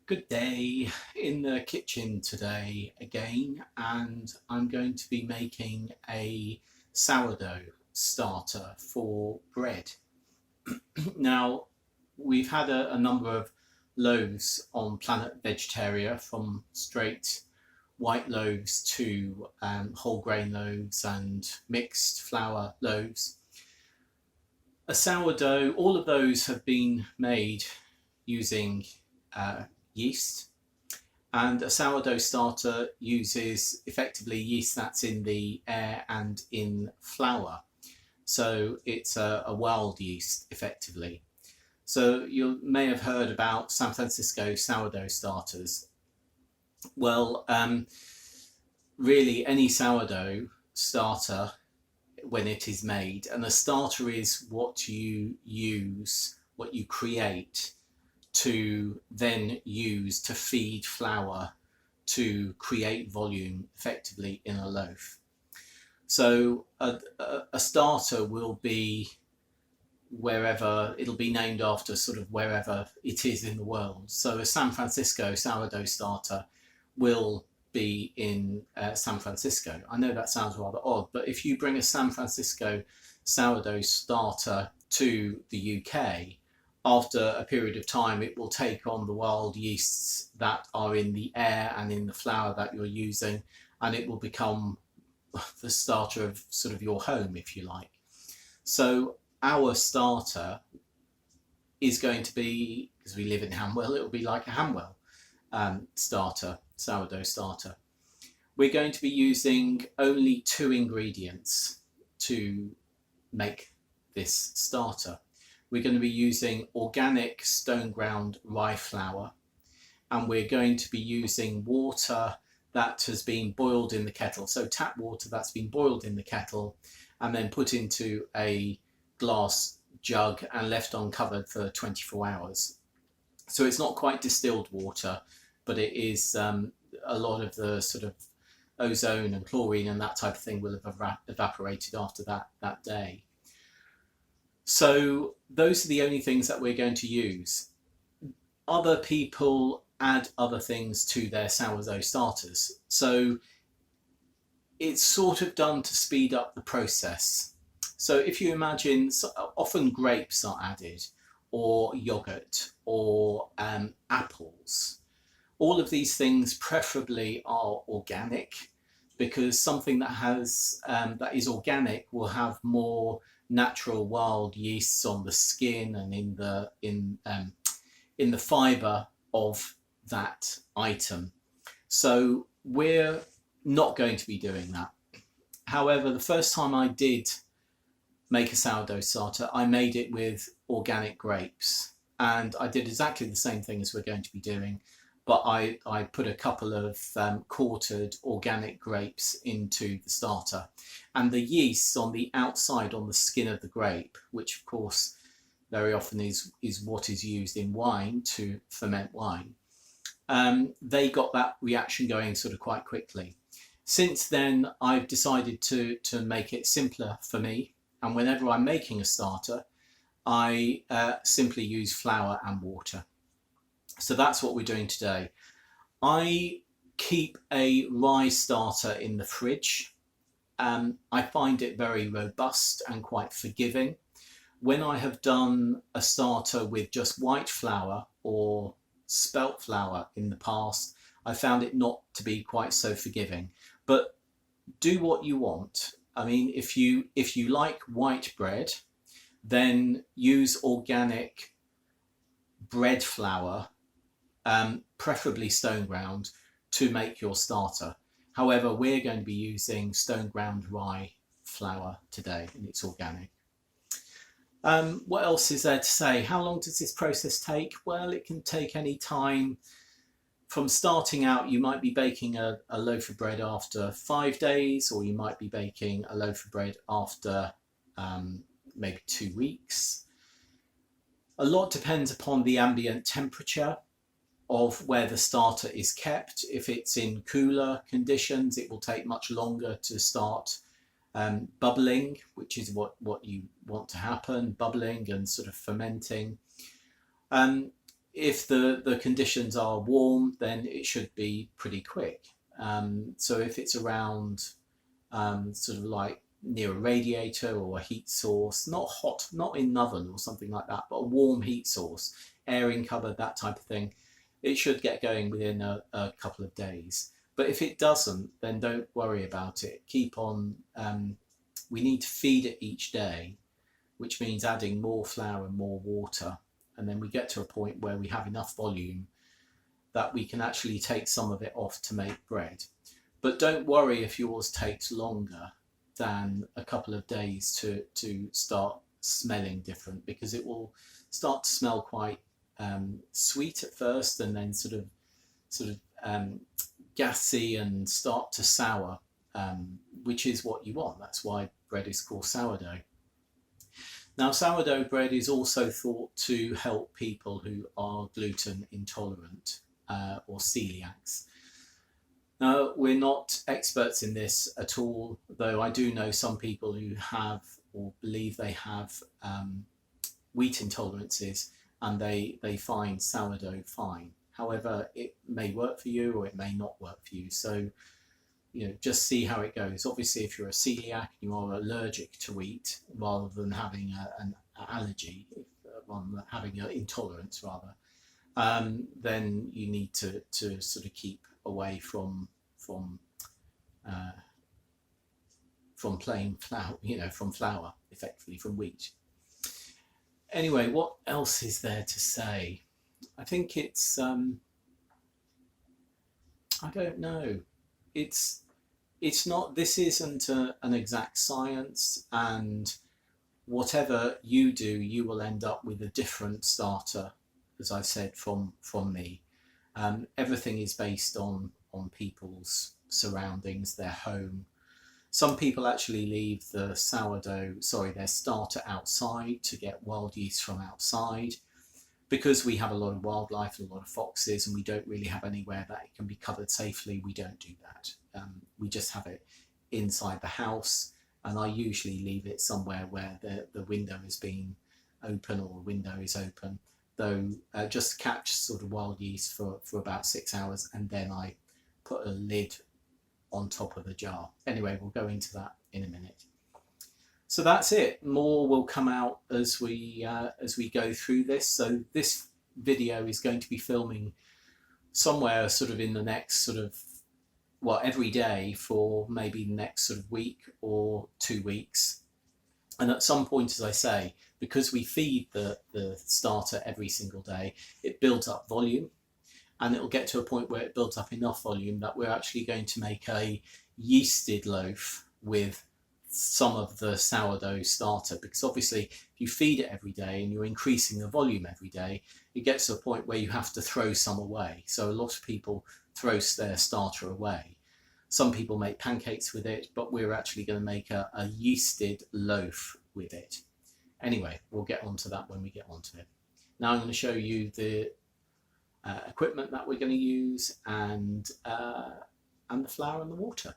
Good day in the kitchen today again, and I'm going to be making a sourdough starter for bread. Now, we've had a number of loaves on Planet Vegetaria, from straight white loaves to whole grain loaves and mixed flour loaves. A sourdough, all of those have been made using yeast, and a sourdough starter uses effectively yeast that's in the air and in flour, so it's a wild yeast effectively. So you may have heard about San Francisco sourdough starters. Well, really any sourdough starter, when it is made, and a starter is what you use, what you create to then use to feed flour to create volume effectively in a loaf. So a starter will be wherever, it'll be named after sort of wherever it is in the world. So a San Francisco sourdough starter will be in San Francisco. I know that sounds rather odd, but if you bring a San Francisco sourdough starter to the UK, after a period of time, it will take on the wild yeasts that are in the air and in the flour that you're using, and it will become the starter of sort of your home, if you like. So our starter is going to be, because we live in Hanwell, it will be like a Hanwell starter, sourdough starter. We're going to be using only 2 ingredients to make this starter. We're going to be using organic stone ground rye flour, and we're going to be using water that has been boiled in the kettle. So tap water that's been boiled in the kettle and then put into a glass jug and left uncovered for 24 hours. So it's not quite distilled water, but it is a lot of the sort of ozone and chlorine and that type of thing will have evaporated after that day. So those are the only things that we're going to use. Other people add other things to their sourdough starters. So it's sort of done to speed up the process. So if you imagine, often grapes are added, or yogurt, or apples. All of these things preferably are organic, because something that is organic will have more natural wild yeasts on the skin and in the fibre of that item. So we're not going to be doing that. However, the first time I did make a sourdough starter, I made it with organic grapes, and I did exactly the same thing as we're going to be doing, but I put a couple of quartered organic grapes into the starter, and the yeast on the outside, on the skin of the grape, which of course very often is what is used in wine to ferment wine, they got that reaction going sort of quite quickly. Since then, I've decided to make it simpler for me, and whenever I'm making a starter, I simply use flour and water. So that's what we're doing today. I keep a rye starter in the fridge. I find it very robust and quite forgiving. When I have done a starter with just white flour or spelt flour in the past, I found it not to be quite so forgiving. But do what you want. I mean, if you like white bread, then use organic bread flour, preferably stone ground, to make your starter. However, we're going to be using stone ground rye flour today, and it's organic. What else is there to say? How long does this process take? Well, it can take any time. From starting out, you might be baking a loaf of bread after 5 days, or you might be baking a loaf of bread after maybe 2 weeks. A lot depends upon the ambient temperature of where the starter is kept. If it's in cooler conditions, it will take much longer to start bubbling, which is what you want to happen, bubbling and sort of fermenting. if the conditions are warm, then it should be pretty quick. So if it's around sort of like near a radiator or a heat source, not hot, not in an oven or something like that, but a warm heat source, airing cupboard, that type of thing, it should get going within a couple of days. But if it doesn't, then don't worry about it. Keep on, we need to feed it each day, which means adding more flour and more water. And then we get to a point where we have enough volume that we can actually take some of it off to make bread. But don't worry if yours takes longer than a couple of days to start smelling different, because it will start to smell quite sweet at first, and then sort of gassy and start to sour, which is what you want. That's why bread is called sourdough. Now, sourdough bread is also thought to help people who are gluten intolerant or celiacs. Now, we're not experts in this at all, though I do know some people who have or believe they have wheat intolerances, and they find sourdough fine. However, it may work for you or it may not work for you. So, just see how it goes. Obviously, if you're a celiac and you are allergic to wheat, rather than having an allergy, rather than having an intolerance rather, then you need to sort of keep away from plain flour, from flour, effectively from wheat. Anyway, what else is there to say? I think it's I don't know. It's not. This isn't an exact science, and whatever you do, you will end up with a different starter, as I said, from me. Everything is based on people's surroundings, their home. Some people actually leave their starter outside to get wild yeast from outside. Because we have a lot of wildlife and a lot of foxes, and we don't really have anywhere that it can be covered safely, we don't do that. We just have it inside the house, and I usually leave it somewhere where the window has been open, or the window is open, though just catch sort of wild yeast for about 6 hours, and then I put a lid on top of the jar. Anyway, we'll go into that in a minute. So that's it. More will come out as we go through this. So this video is going to be filming somewhere sort of in the next every day for maybe the next sort of week or 2 weeks. And at some point, as I say, because we feed the starter every single day, it builds up volume, and it'll get to a point where it builds up enough volume that we're actually going to make a yeasted loaf with some of the sourdough starter. Because obviously if you feed it every day and you're increasing the volume every day, it gets to a point where you have to throw some away. So a lot of people throw their starter away. Some people make pancakes with it, but we're actually going to make a yeasted loaf with it. Anyway, we'll get onto that when we get onto it. Now I'm going to show you the equipment that we're going to use, and the flour and the water.